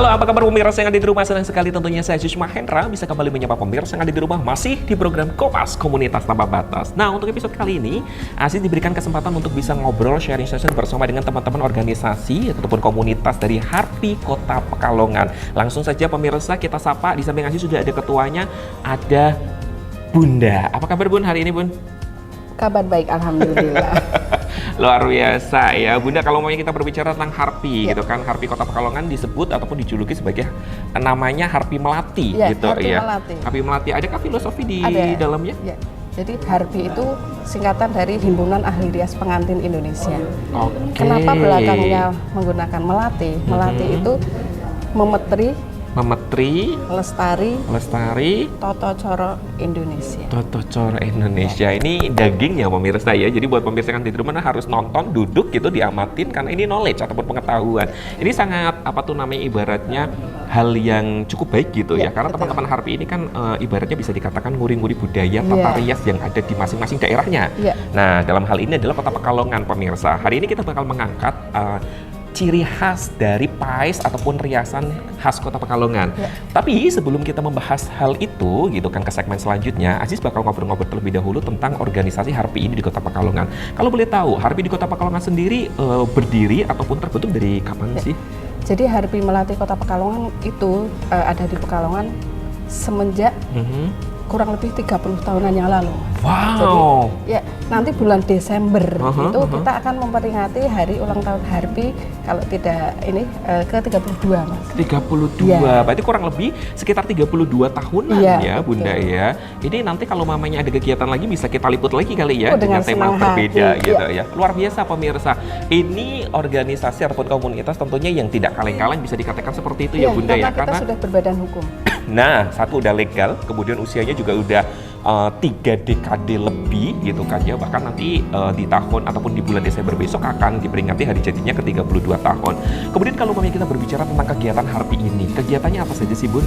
Halo, apa kabar pemirsa yang ada di rumah? Senang sekali tentunya saya Jusma Hendra bisa kembali menyapa pemirsa yang ada di rumah masih di program Kompas Komunitas Tanpa Batas. Nah, untuk episode kali ini, Aziz diberikan kesempatan untuk bisa ngobrol sharing session bersama dengan teman-teman organisasi ataupun komunitas dari Harpi Kota Pekalongan. Langsung saja pemirsa kita sapa, di samping Aziz sudah ada ketuanya, ada Bunda. Apa kabar Bun hari ini Bun? Kabar baik, alhamdulillah. Luar biasa ya Bunda, kalau mau kita berbicara tentang Harpi gitu kan, Harpi Kota Pekalongan disebut ataupun dijuluki sebagai namanya Harpi Melati gitu Harpi ya. Melati. Harpi Melati, adakah filosofi di dalamnya? Ya. Jadi Harpi itu singkatan dari Himpunan Ahli Rias Pengantin Indonesia. Kenapa belakangnya menggunakan Melati? Melati itu memetri, lestari, Toto Coro Indonesia. Toto Coro Indonesia. Ini daging ya pemirsa ya. Jadi buat pemirsa yang di rumah harus nonton, duduk gitu, diamatin karena ini knowledge ataupun pengetahuan. Ini sangat ibaratnya hal yang cukup baik gitu ya. Karena teman-teman Harpi ini kan ibaratnya bisa dikatakan nguri-nguri budaya tata rias yang ada di masing-masing daerahnya. Nah, dalam hal ini adalah Kota Pekalongan pemirsa. Hari ini kita bakal mengangkat ciri khas dari pais ataupun riasan khas Kota Pekalongan. Tapi sebelum kita membahas hal itu gitu kan ke segmen selanjutnya, Aziz bakal ngobrol-ngobrol terlebih dahulu tentang organisasi Harpi ini di Kota Pekalongan. Kalau boleh tahu, Harpi di Kota Pekalongan sendiri berdiri ataupun terbentuk dari kapan sih? Jadi Harpi Melati Kota Pekalongan itu ada di Pekalongan semenjak kurang lebih 30 tahunan yang lalu. Wow. Jadi, ya nanti bulan Desember itu kita akan memperingati hari ulang tahun Harpi, kalau tidak ini ke 32 Mas. 32, berarti kurang lebih sekitar 32 tahunan ya Bunda ya. Ini nanti kalau mamanya ada kegiatan lagi bisa kita liput lagi kali ya dengan tema berbeda gitu ya. Luar biasa pemirsa. Ini organisasi ataupun komunitas tentunya yang tidak kaleng-kaleng bisa dikatakan seperti itu ya Bunda ya. Karena kita sudah berbadan hukum. Nah, satu udah legal, kemudian usianya juga udah 3 dekade lebih gitu kan ya. Bahkan nanti di tahun ataupun di bulan Desember besok akan diperingati hari jadinya ke 32 tahun. Kemudian kalau kita berbicara tentang kegiatan Harpi ini, kegiatannya apa saja sih Bun?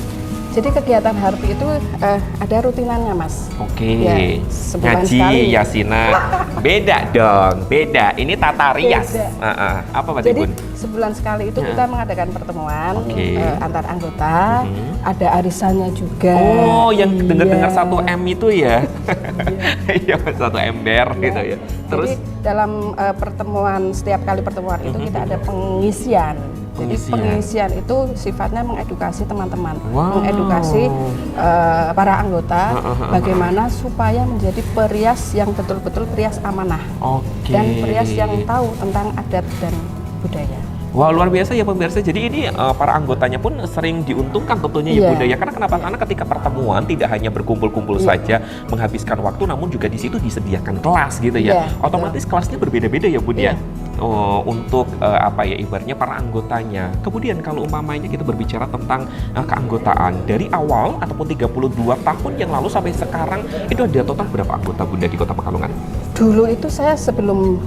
Jadi kegiatan Harpi itu ada rutinannya Mas. Oke. Ngaji, yasinan. Beda dong, beda. Ini tata rias. Apa berarti Bun? Jadi sebulan sekali itu kita mengadakan pertemuan antar anggota. Ada arisannya juga. Oh, yang dengar-dengar 1M itu ya? Iya, 1 ember gitu ya. Terus? Jadi dalam pertemuan, setiap kali pertemuan itu kita ada pengisian. Jadi pengisian itu sifatnya mengedukasi teman-teman, mengedukasi para anggota bagaimana supaya menjadi perias yang betul-betul perias amanah dan perias yang tahu tentang adat dan budaya. Wah, luar biasa ya pemirsa. Jadi ini para anggotanya pun sering diuntungkan tentunya ya Bunda ya. Karena kenapa? Karena ketika pertemuan tidak hanya berkumpul-kumpul saja menghabiskan waktu, namun juga di situ disediakan kelas gitu ya. Otomatis kelasnya berbeda-beda ya Bunda ya. Untuk ibaratnya para anggotanya. Kemudian kalau umpamanya kita berbicara tentang keanggotaan dari awal ataupun 32 tahun yang lalu sampai sekarang, itu ada total berapa anggota Bunda di Kota Pekalongan? Dulu itu saya sebelum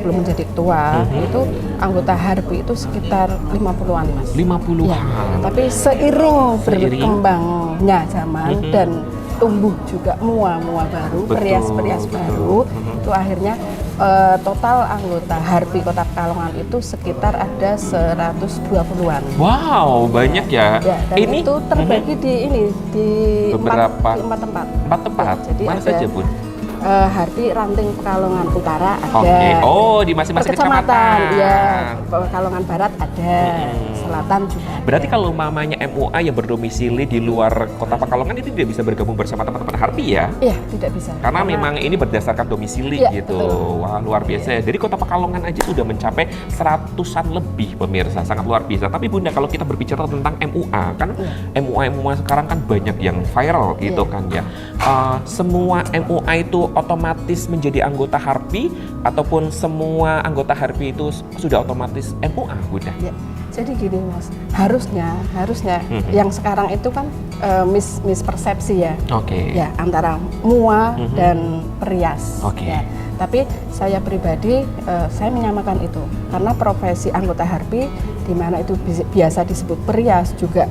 menjadi ketua itu anggota Harpi itu sekitar 50-an Mas. 50-an. Ya, tapi seiring berkembangnya zaman dan tumbuh juga mua-mua baru, perias-perias baru, itu akhirnya total anggota Harpi Kota Pekalongan itu sekitar ada 120-an. Wow, banyak ya. Dan ini itu terbagi di beberapa 4 tempat. 4 tempat. Jadi mana saja Bun? Harpi Ranting Pekalongan Utara ada. Oh, di masing-masing kecamatan. Ya, Pekalongan Barat ada, Selatan juga. Berarti kalau mamanya MUA yang berdomisili di luar Kota Pekalongan itu tidak bisa bergabung bersama teman-teman Harpi ya? Iya, tidak bisa. Karena memang ini berdasarkan domisili gitu. Betul. Wah, luar biasa ya. Dari Kota Pekalongan aja sudah mencapai 100-an lebih pemirsa, sangat luar biasa. Tapi Bunda, kalau kita berbicara tentang MUA kan, MUA sekarang kan banyak yang viral gitu kan ya. Semua MUA itu otomatis menjadi anggota Harpi ataupun semua anggota Harpi itu sudah otomatis MUA Bunda? Ya. Jadi gini Mas, harusnya yang sekarang itu kan mispersepsi ya. Ya, antara MUA dan perias. Ya. Tapi saya pribadi saya menyamakan itu karena profesi anggota Harpi di mana itu biasa disebut perias juga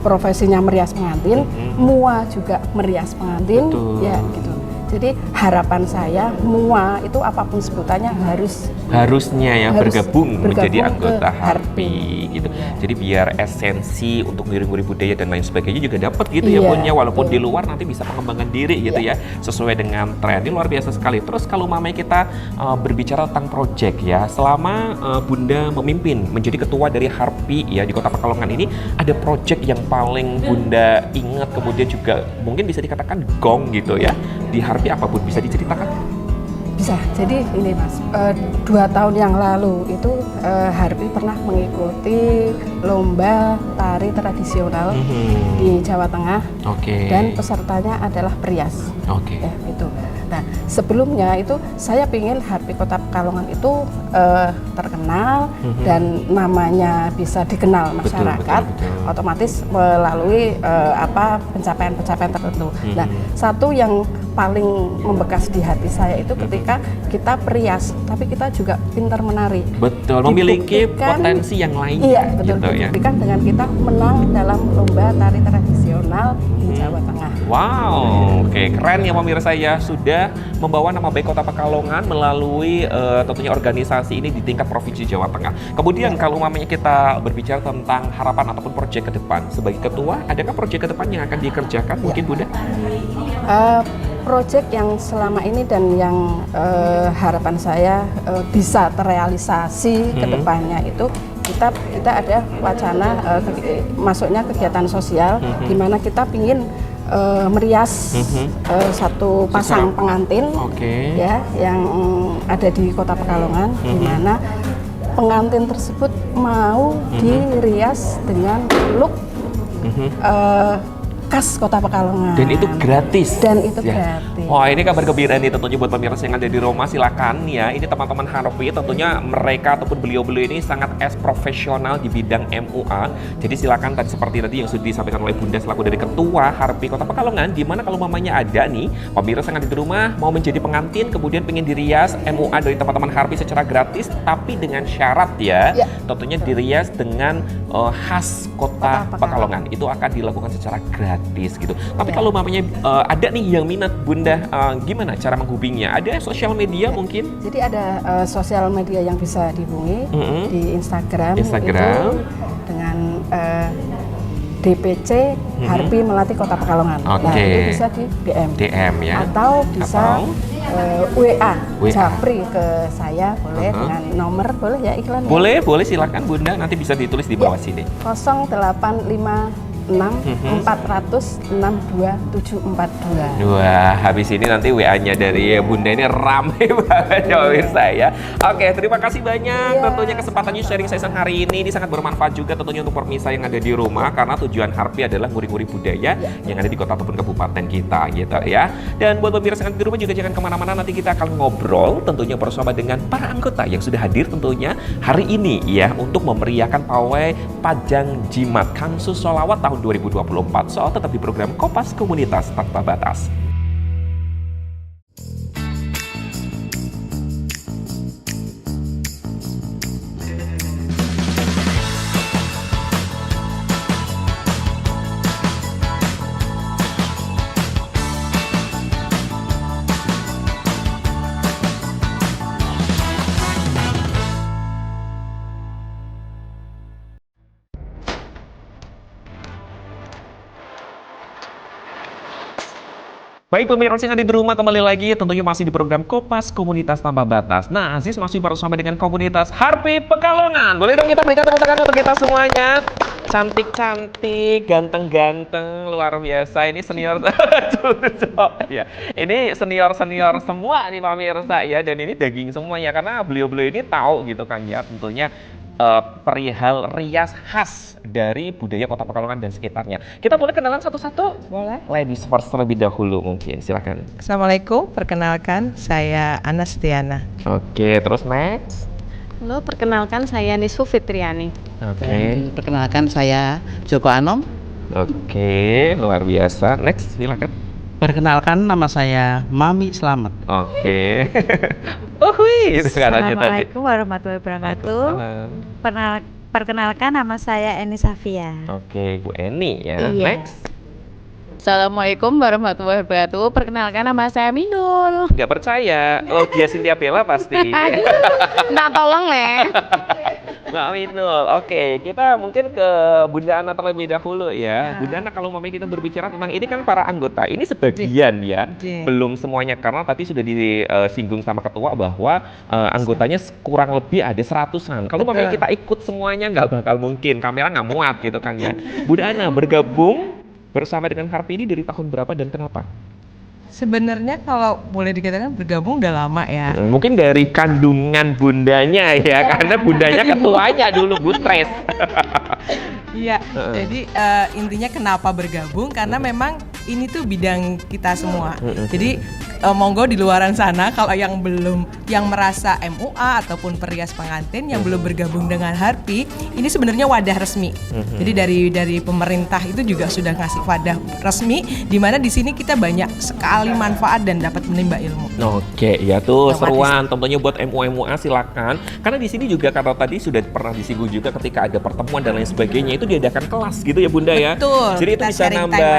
profesinya merias pengantin, MUA juga merias pengantin. Ya gitu. Jadi harapan saya MUA itu apapun sebutannya harusnya harus bergabung menjadi ke anggota HARPI gitu. Iya. Jadi biar esensi untuk nguri-nguri budaya dan lain sebagainya juga dapat gitu ya Iya, Bun ya, walaupun betul. di luar nanti bisa mengembangkan diri gitu ya sesuai dengan tren. Ini luar biasa sekali. Terus kalau mamanya kita berbicara tentang project ya, selama Bunda memimpin menjadi ketua dari HARPI ya di Kota Pekalongan ini, ada project yang paling Bunda ingat kemudian juga mungkin bisa dikatakan gong gitu ya di HARPI apa Bun, bisa diceritakan? Bisa. Jadi ini Mas, 2 tahun yang lalu itu HARPI pernah mengikuti lomba tari tradisional di Jawa Tengah. Oke. Dan pesertanya adalah Perias. Oke. Ya, itu. Nah, sebelumnya itu saya ingin HARPI Kota Pekalongan itu terkenal dan namanya bisa dikenal masyarakat, betul. otomatis melalui pencapaian-pencapaian tertentu. Nah, satu yang paling membekas di hati saya itu ketika kita Perias, tapi kita juga pintar menari. Betul, memiliki Dibuktikan- potensi yang lain. Iya, betul. Gitu ya. Dibuktikan dengan kita menang dalam lomba tari tradisional di Jawa Tengah. Wow, oke, keren ya pemirsa ya, sudah membawa nama baik Kota Pekalongan melalui tentunya organisasi ini di tingkat Provinsi Jawa Tengah. Kemudian kalau mamanya kita berbicara tentang harapan ataupun proyek ke depan, sebagai ketua, adakah proyek ke depan yang akan dikerjakan mungkin Bunda? Proyek yang selama ini dan yang harapan saya bisa terrealisasi ke depannya itu kita ada wacana masuknya kegiatan sosial di mana kita ingin merias satu pasang pengantin ya yang ada di Kota Pekalongan di mana pengantin tersebut mau dirias dengan look khas Kota Pekalongan. Dan itu gratis. Dan itu ya. gratis. Wah, ini kabar gembira nih tentunya buat pemirsa yang ada di rumah. Silakan ya, ini teman-teman HARPI tentunya mereka ataupun beliau-beliau ini sangat profesional di bidang MUA. Jadi silakan tadi seperti tadi yang sudah disampaikan oleh Bunda selaku dari ketua HARPI Kota Pekalongan, di mana kalau mamanya ada nih pemirsa yang ada di rumah mau menjadi pengantin kemudian pengen dirias MUA dari teman-teman HARPI secara gratis, tapi dengan syarat ya. Tentunya dirias dengan khas Kota Pekalongan. Itu akan dilakukan secara gratis gitu. Tapi kalau mamanya ada nih yang minat Bunda, gimana cara menghubunginya? Ada sosial media mungkin? Jadi ada sosial media yang bisa dihubungi di Instagram. Itu dengan DPC HARPI Melati Kota Pekalongan. Nah, itu bisa di DM ya. Atau bisa WA Japri ke saya, boleh dengan nomor, boleh ya iklan? Boleh silakan Bunda, nanti bisa ditulis di bawah sini. 085 6462742. Wah, habis ini nanti WA-nya dari Bunda ini rame banget ya pemirsa ya. Oke, terima kasih banyak tentunya kesempatannya sharing session hari ini sangat bermanfaat juga tentunya untuk pemirsa yang ada di rumah, karena tujuan HARPI adalah nguri-nguri budaya yang ada di kota ataupun kabupaten kita gitu ya. Dan buat pemirsa yang ada di rumah juga jangan kemana-mana, nanti kita akan ngobrol tentunya bersama dengan para anggota yang sudah hadir tentunya hari ini ya untuk memeriahkan pawai Pajang Jimat Kansus Sholawat tahun 2024. Soal tetap di program Kompas Komunitas Tanpa Batas. Baik pemirsa yang ada di rumah, kembali lagi tentunya masih di program Kompas Komunitas Tanpa Batas. Nah, Aziz masih bersama dengan komunitas HARPI Pekalongan. Boleh dong kita berikan tepuk tangan untuk kita semuanya. Cantik-cantik, ganteng-ganteng, luar biasa. Ini senior ya. Ini senior-senior semua nih pemirsa ya, dan ini daging semuanya karena beliau-beliau ini tahu gitu kan ya tentunya perihal rias khas dari budaya Kota Pekalongan dan sekitarnya. Kita boleh kenalan satu-satu? Boleh. Ladies first terlebih dahulu mungkin, silakan. Assalamualaikum, perkenalkan saya Anastiana. Oke, terus next. Halo, perkenalkan saya Nisfu Fitriani. Oke. Perkenalkan saya Joko Anom. Oke, luar biasa. Next, silakan. Perkenalkan nama saya Mami Slamet. Oke. Oh, wih, itu katanya tadi. Assalamualaikum warahmatullahi wabarakatuh. Perkenalkan nama saya Eni Safia. Oke, Bu Eni ya. Iya. Next. Assalamualaikum warahmatullahi wabarakatuh. Perkenalkan nama saya Minul. Nggak percaya? Oh, dia Cynthia Bella pasti. Nah, tolong nih. Mbak Minul, oke, kita mungkin ke Bunda Ana terlebih dahulu ya. Bunda Ana, kalau kita berbicara tentang ini kan para anggota, ini sebagian ya, belum semuanya karena tadi sudah disinggung sama ketua bahwa anggotanya kurang lebih ada 100-an. Kalau kita ikut semuanya nggak bakal mungkin, kamera nggak muat gitu kan ya. Bunda Ana bergabung bersama dengan Harpi ini dari tahun berapa dan kenapa? Sebenarnya kalau boleh dikatakan bergabung udah lama ya. Mungkin dari kandungan bundanya ya, karena bundanya ketuanya dulu Butres. Iya, jadi intinya kenapa bergabung karena memang ini tuh bidang kita semua. Jadi monggo di luaran sana kalau yang belum, yang merasa MUA ataupun perias pengantin yang belum bergabung dengan Harpi, ini sebenarnya wadah resmi. Jadi dari pemerintah itu juga sudah ngasih wadah resmi di mana di sini kita banyak sekali manfaat dan dapat menimba ilmu. Oke, ya tuh seruan tentunya buat MUA silakan. Karena di sini juga karena tadi sudah pernah disinggung juga ketika ada pertemuan dan lain sebagainya itu diadakan kelas gitu ya Bunda ya. Betul. Jadi itu bisa nambah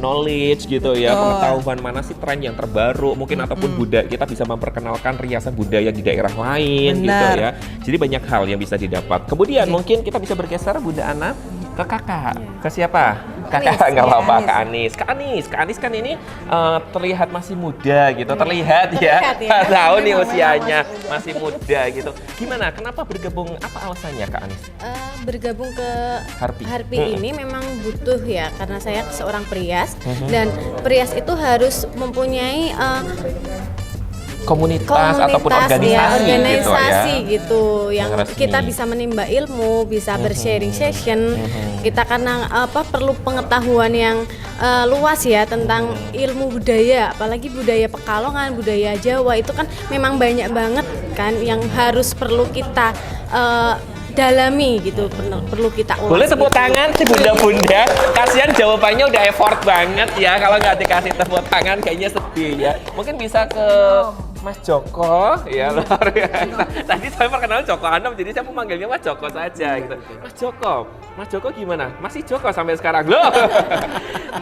knowledge gitu ya, pengetahuan mana sih tren yang terbaru mungkin ataupun budaya kita bisa memperkenalkan riasan budaya di daerah lain gitu ya. Jadi banyak hal yang bisa didapat. Kemudian mungkin kita bisa bergeser Bunda Ana ke kakak, ke siapa? Kakak nggak apa-apa, Kak Anis. Kak Anis kan ini terlihat masih muda gitu, terlihat ya. Tahu nih usianya masih muda gitu. Gimana? Kenapa bergabung? Apa alasannya Kak Anis? Bergabung ke Harpi ini memang butuh ya, karena saya seorang perias dan perias itu harus mempunyai komunitas ataupun organisasi gitu yang resmi. Kita bisa menimba ilmu, bisa bersharing session. Kita karena perlu pengetahuan yang luas ya tentang ilmu budaya, apalagi budaya Pekalongan, budaya Jawa itu kan memang banyak banget kan yang harus perlu kita dalami gitu, perlu kita ulas. Boleh tepuk tangan sih bunda-bunda, kasihan jawabannya udah effort banget ya, kalau nggak dikasih tepuk tangan kayaknya sedih ya. Mungkin bisa ke Mas Joko, ya luar biasa. Tadi saya perkenalan Joko Anom, jadi saya memanggilnya Mas Joko saja gitu. Mas Joko gimana? Masih Joko sampai sekarang loh.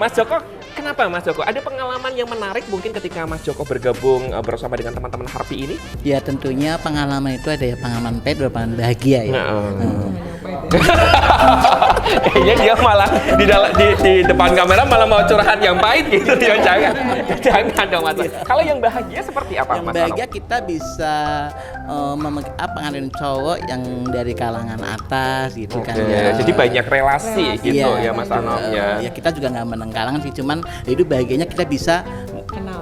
Mas Joko, kenapa Mas Joko? Ada pengalaman yang menarik mungkin ketika Mas Joko bergabung bersama dengan teman-teman Harpi ini? Ya tentunya pengalaman itu ada ya pengalaman pahit, pengalaman bahagia ya. Kayaknya dia malah di depan kamera malah mau curhat yang pahit gitu ya. Jangan dong Mas. Kalau yang bahagia seperti apa Mas? Bahagia kita bisa pengantin cowok yang dari kalangan atas gitu kan ya. Jadi banyak relasi gitu ya Mas Anom ya. Ya kita juga nggak menang kalangan sih, cuman itu bahagianya kita bisa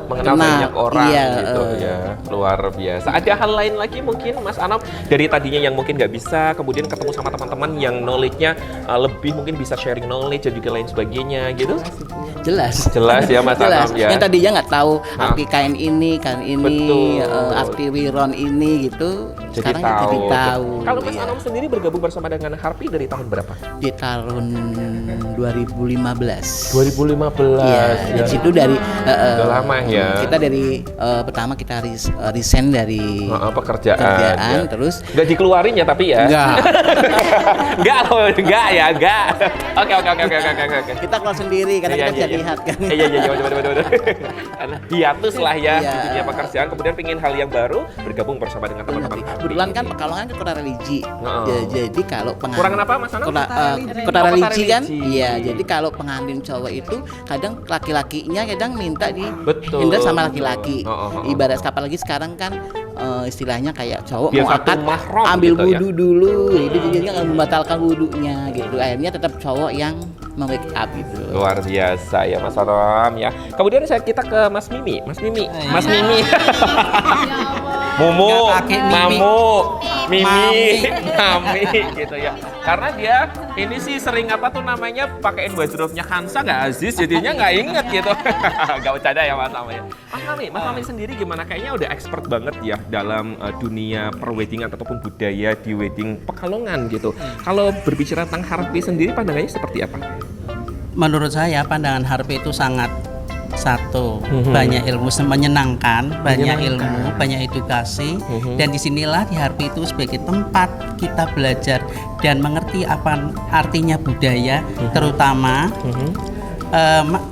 mengenal banyak orang gitu ya, luar biasa. Ada hal lain lagi mungkin Mas Anom dari tadinya yang mungkin nggak bisa, kemudian ketemu sama teman-teman yang knowledge-nya lebih mungkin bisa sharing knowledge dan juga lain sebagainya gitu. Jelas ya Mas Anom ya. Yang tadinya nggak tahu arti kain ini, arti wiron ini gitu. Jadi sekarang tahu. jadi tahu. Kalau Mas Anom sendiri bergabung bersama dengan Harpi dari tahun berapa? Di tahun 2015. 2015. Iya, di situ dari udah lama ya. Kita dari pertama kita resign dari pekerjaan ya. Terus nggak dikeluarin ya tapi ya. Enggak ya. Oke. Kita keluar sendiri karena kita bisa lihat kan. Iya, betul. Karena hiatus lah ya di dunia pekerjaan, kemudian pengen hal yang baru, bergabung bersama dengan teman-teman. Kebetulan kan Pekalongan kan kota religi. Jadi kalau kurang apa Mas Anom? Kota religi kan? Iya, jadi kalau pengantin cowok itu kadang laki-lakinya kadang minta dihindar sama laki-laki. Ibarat apalagi sekarang kan istilahnya kayak cowok biar mau akad ambil gitu wudhu dulu, itu jadinya nggak membatalkan wudhunya gitu. Akhirnya tetap cowok yang make up gitu. Luar biasa ya Mas Anom ya. Kemudian kita ke Mas Mimi. Mumu, Mamu, Mimi gitu ya. Karena dia ini sih sering pakein wardrobe-nya Hansa nggak Aziz, jadinya nggak inget gitu. Nggak bercanda ya Mas Mami. Mas Mami sendiri gimana? Kayaknya udah expert banget ya dalam dunia perweddingan ataupun budaya di wedding Pekalongan gitu. Kalau berbicara tentang Harpi sendiri pandangannya seperti apa? Menurut saya pandangan Harpi itu sangat banyak ilmu, menyenangkan, banyak ilmu, banyak edukasi, dan disinilah di Harpi itu sebagai tempat kita belajar dan mengerti apa artinya budaya, terutama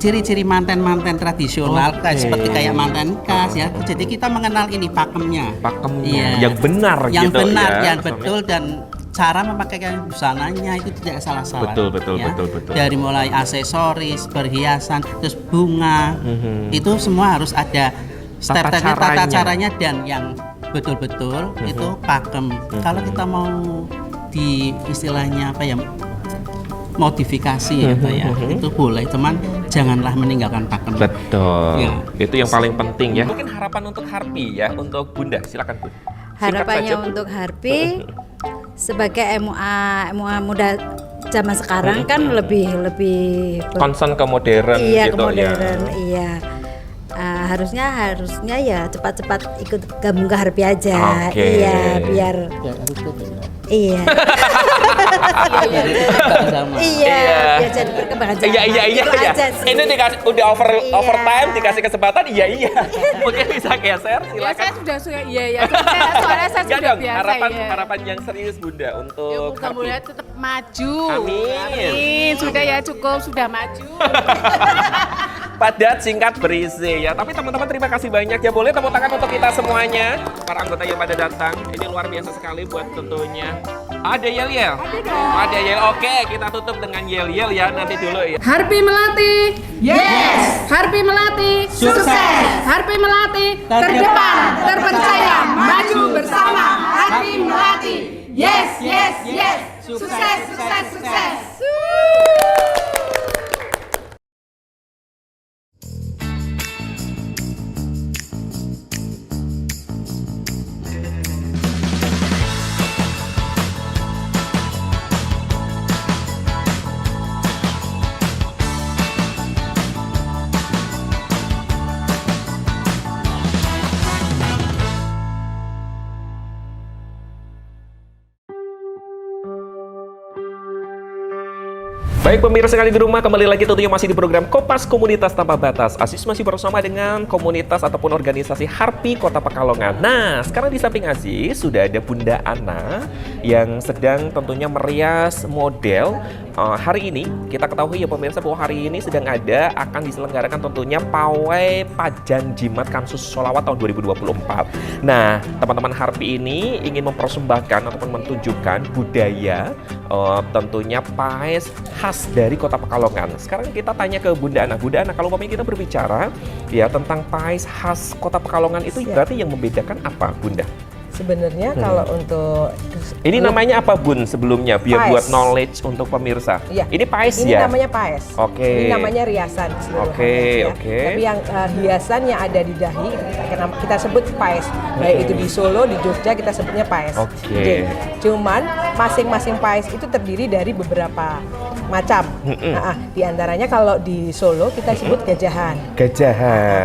ciri-ciri manten-manten tradisional seperti kayak manten khas ya. Jadi kita mengenal ini pakemnya. Pakemnya yang benar yang gitu benar, ya. yang betul dan cara memakaikan busananya itu tidak salah-salah. Betul. Dari mulai aksesoris, perhiasan, terus bunga, itu semua harus ada tata caranya dan yang betul-betul itu pakem. Kalau kita mau di istilahnya apa ya? Modifikasi ya Pak ya, itu boleh, cuman janganlah meninggalkan pakem. Betul. Ya. Itu yang paling penting ya. Mungkin harapan untuk Harpi ya, untuk Bunda, silakan Bun. Harapannya untuk Harpi sebagai MUA muda zaman sekarang kan lebih Concern ke modern iya, gitu ke modern, ya. iya. Harusnya ya cepat-cepat ikut gabung ke Harpi aja. Oke. Iya, biar iya. Iya, biar jadi perkembangan zaman. Iya. Itu aja sih. Ini dikasih udah overtime, dikasih kesempatan, iya. Mungkin bisa geser, Ya silakan. saya sudah suka iya. Soalnya saya Enggak sudah dong, biasa harapan yang serius Bunda untuk Ya mudah-mudahan tetap maju. Amin. Sudah ya cukup, sudah maju. Padat, singkat, berisi ya. Tapi teman-teman terima kasih banyak ya. Boleh tepuk tangan untuk kita semuanya, para anggota yang pada datang. Ini luar biasa sekali buat tentunya. Ada yel-yel? Ada yel. Oke, kita tutup dengan yel-yel ya. Nanti dulu ya. Harpi Melati, yes. Harpi Melati, sukses. Harpi Melati, terdepan, terpercaya, maju bersama. Harpi Melati, yes. Sukses. Baik pemirsa sekali di rumah, kembali lagi tentunya masih di program Kopas Komunitas Tanpa Batas. Aziz masih bersama dengan komunitas ataupun organisasi Harpi Kota Pekalongan. Nah, sekarang di samping Aziz sudah ada Bunda Ana yang sedang tentunya merias model. Hari ini kita ketahui ya pemirsa bahwa hari ini sedang akan diselenggarakan tentunya Pawai Pajan Jimat Kansus Sholawat tahun 2024. Nah, teman-teman Harpi ini ingin mempersembahkan ataupun menunjukkan budaya tentunya paes khas dari Kota Pekalongan. Sekarang kita tanya ke Bunda Ana. Bunda Ana, kalau kita berbicara ya tentang paes khas Kota Pekalongan itu berarti yang membedakan apa, Bunda? Sebenarnya kalau untuk ini namanya apa Bun sebelumnya biar paes. Buat knowledge untuk pemirsa. Iya. Ini paes ini ya? namanya paes. Oke. Ini namanya riasan keseluruhannya. Oke. Tapi yang hiasan yang ada di dahi kita sebut paes. Baik itu di Solo, di Jogja kita sebutnya paes. Oke. Cuman masing-masing paes itu terdiri dari beberapa macam. Di antaranya kalau di Solo kita sebut gajahan.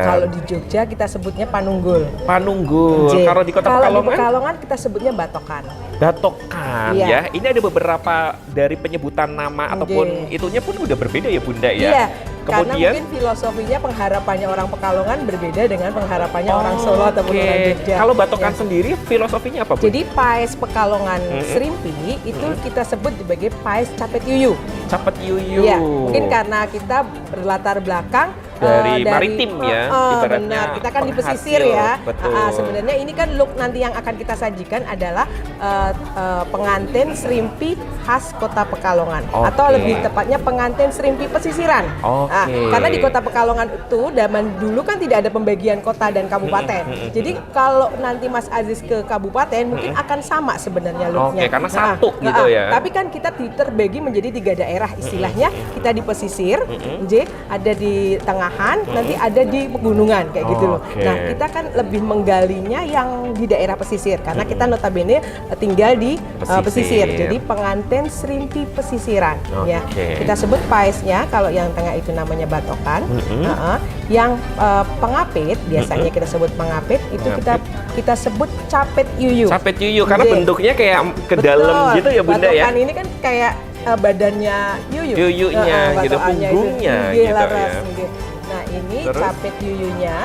Kalau di Jogja kita sebutnya panunggul. Kalau di Kota Pekalongan kita sebutnya batokan. Batokan ya. Ini ada beberapa dari penyebutan nama ataupun itunya pun udah berbeda ya Bunda ya. Iya. Kemudian, karena mungkin filosofinya pengharapannya orang Pekalongan berbeda dengan pengharapannya orang Solo ataupun orang Jogja. Kalau batokan sendiri filosofinya apa Bu? Jadi paes Pekalongan Serimpi itu kita sebut sebagai paes Capet Yuyu. Capet Yuyu. Iya, mungkin karena kita berlatar belakang dari maritim ya, ibaratnya benar, kita kan di pesisir ya. Sebenarnya ini kan look nanti yang akan kita sajikan adalah pengantin serimpi khas Kota Pekalongan atau lebih tepatnya pengantin serimpi pesisiran. Karena di Kota Pekalongan itu zaman dulu kan tidak ada pembagian kota dan kabupaten. Jadi kalau nanti Mas Aziz ke kabupaten mungkin akan sama sebenarnya looknya. Karena satu gitu ya. Tapi kan kita terbagi menjadi 3 daerah istilahnya. Kita di pesisir, ada di tengahan, nanti ada di pegunungan kayak gitu loh. Nah, kita kan lebih menggalinya yang di daerah pesisir karena kita notabene tinggal di pesisir. Jadi pengantin serimpi pesisiran ya. Kita sebut paesnya kalau yang tengah itu namanya batokan. Yang pengapit biasanya kita sebut pengapit itu kita sebut capet yuyu. Capet yuyu karena bentuknya kayak ke dalam gitu ya Bunda ya. Batokan ini kan kayak badannya yuyu. Yuyunya gitu, punggungnya gitu ya. Nah, ini capet yuyunya.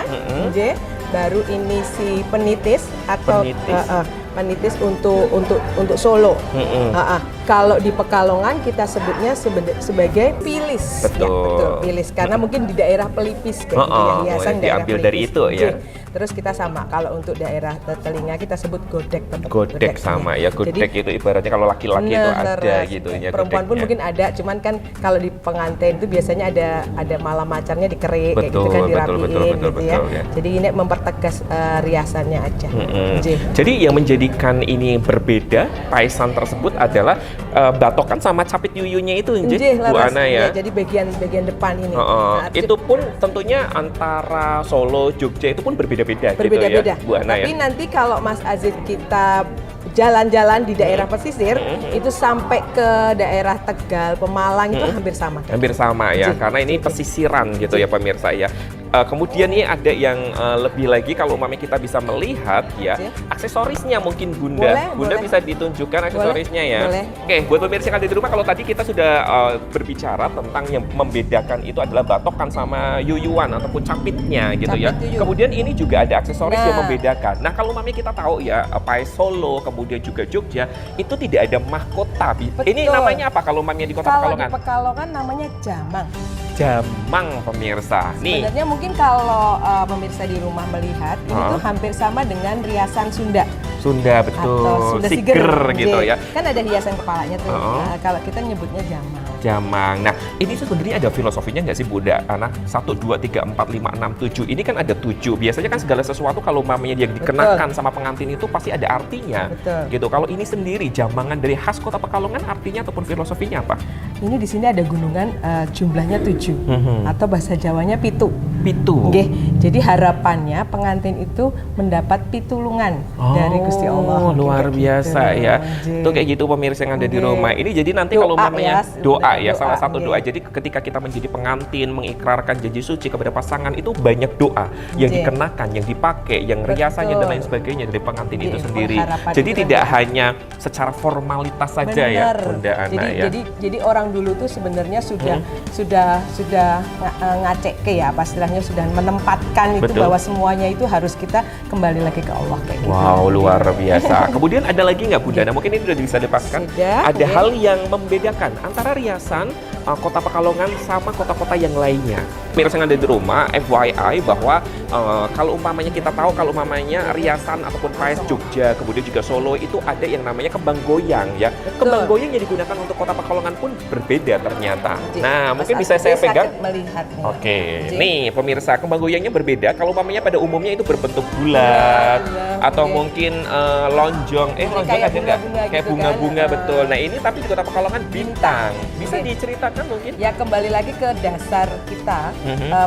Baru ini si penitis atau penitis untuk Solo. Kalau di Pekalongan kita sebutnya sebagai pilis. Betul. Ya, betul, pilis. Karena mungkin di daerah pelipis kayak gitu ya, hiasan daerah diambil pelipis. dari itu ya. Terus kita sama, kalau untuk daerah telinga kita sebut godek. Godek sama ya, godek itu ibaratnya kalau laki-laki itu ada gitu ya. Perempuan pun mungkin ada, cuman kan kalau di pengantin itu biasanya ada malam macarnya dikerik kayak gitu kan, dirapiin gitu ya. Jadi ini mempertegas riasannya aja. Jadi yang menjadikan ini berbeda, paisan tersebut adalah batokan sama capit yuyunya itu Bu Ana ya. Jadi bagian depan ini. Itu pun tentunya antara Solo, Jogja itu pun berbeda-beda gitu ya, Bu Ana. Tapi nanti kalau Mas Aziz kita jalan-jalan di daerah pesisir itu sampai ke daerah Tegal, Pemalang itu hampir sama. Hampir sama ya, karena ini pesisiran gitu ya pemirsa ya. Kemudian ini ada yang lebih lagi kalau umpamanya kita bisa melihat ya, aksesorisnya mungkin Bunda. Bunda bisa ditunjukkan aksesorisnya ya. Oke, buat pemirsa yang ada di rumah, kalau tadi kita sudah berbicara tentang yang membedakan itu adalah batokan sama yuyuan ataupun capitnya gitu ya. Kemudian ini juga ada aksesoris yang membedakan. Nah, kalau umpamanya kita tahu ya, Pais Solo, kemudian juga Jogja, itu tidak ada mahkota. Ini namanya apa kalau umpamanya di Kota Pekalongan? Kalau di Pekalongan namanya jamang. Jamang pemirsa. Nih. Sebenarnya mungkin kalau pemirsa di rumah melihat ini tuh hampir sama dengan riasan Sunda. Sunda betul. Atau Sunda Siger gitu ya. Kan ada hiasan kepalanya tuh. Kalau kita nyebutnya jamang. Jamang. Nah, ini sebenarnya ada filosofinya nggak sih Bunda? Anak 1, 2, 3, 4, 5, 6, 7. Ini kan ada 7. Biasanya kan segala sesuatu kalau mamanya yang dikenakan sama pengantin itu pasti ada artinya. Gitu. Kalau ini sendiri jamangan dari khas Kota Pekalongan artinya ataupun filosofinya apa? Ini di sini ada gunungan jumlahnya 7 atau bahasa Jawanya pitu. Pitu. Jadi harapannya pengantin itu mendapat pitulungan dari Gusti Allah. Luar biasa ya. Itu kayak gitu pemirsa yang ada di rumah. Ini jadi nanti kalau mamanya doa ya, salah satu doa. Jadi ketika kita menjadi pengantin, mengikrarkan janji suci kepada pasangan, itu banyak doa yang dikenakan, yang dipakai, yang riasannya dan lain sebagainya dari pengantin itu sendiri. Jadi tidak hanya secara formalitas saja ya, Bunda Ana ya. Jadi orang dulu tuh sebenarnya sudah ngacek ya, istilahnya sudah menempatkan itu bahwa semuanya itu harus kita kembali lagi ke Allah kayak gitu. Wow, luar biasa. Kemudian ada lagi nggak Bunda? Nah, mungkin ini sudah bisa dilepaskan. Ada hal yang membedakan antara riasan Kota Pekalongan sama kota-kota yang lainnya. Pemirsa yang ada di rumah, FYI bahwa kalau umpamanya kita tahu kalau umpamanya riasan ataupun Pais Jogja, kemudian juga Solo itu ada yang namanya kembang goyang ya. Kembang goyang yang digunakan untuk Kota Pekalongan pun berbeda ternyata. Nah, mungkin bisa saya pegang. Oke, nih pemirsa, kembang goyangnya berbeda. Kalau umpamanya pada umumnya itu berbentuk bulat atau mungkin lonjong. Lonjong ada nggak? Kayak bunga-bunga betul. Nah, ini tapi di Kota Pekalongan bintang. Bisa diceritakan mungkin? Ya, kembali lagi ke dasar kita.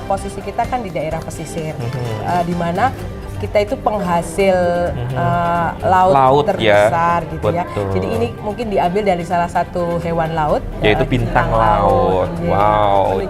Posisi kita kan di daerah pesisir, di mana kita itu penghasil laut terbesar gitu ya. Jadi ini mungkin diambil dari salah satu hewan laut, yaitu bintang laut. Wow.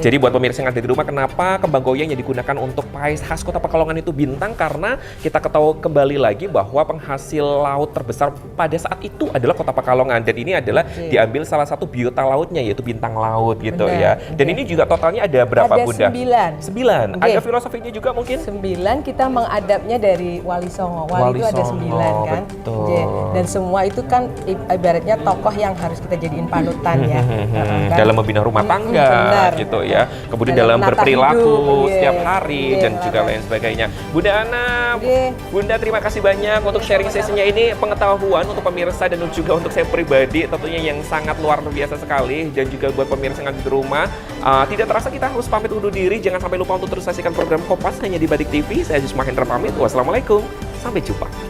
Jadi buat pemirsa yang ada di rumah, kenapa kembang goyang yang digunakan untuk pais khas Kota Pekalongan itu bintang? Karena kita ketahui kembali lagi bahwa penghasil laut terbesar pada saat itu adalah Kota Pekalongan, dan ini adalah diambil salah satu biota lautnya yaitu bintang laut gitu ya. Dan ini juga totalnya ada berapa Bunda? 9. Ada filosofinya juga mungkin? 9 kita mengadapnya dari Wali Songo. Wali itu ada 9 kan. Dan semua itu kan ibaratnya tokoh yang harus kita jadiin panutan ya. Dalam membina rumah tangga gitu ya. Kemudian dalam berperilaku setiap hari dan juga lain sebagainya. Bunda Ana, Bunda terima kasih banyak untuk sharing sesinya ini, pengetahuan untuk pemirsa dan juga untuk saya pribadi tentunya yang sangat luar biasa sekali, dan juga buat pemirsa yang ada di rumah. Tidak terasa kita harus pamit undur diri. Jangan sampai lupa untuk terus saksikan program Kompas hanya di Badik TV. Saya Aziz Mahendra pamit. Wassalamualaikum. Sampai jumpa.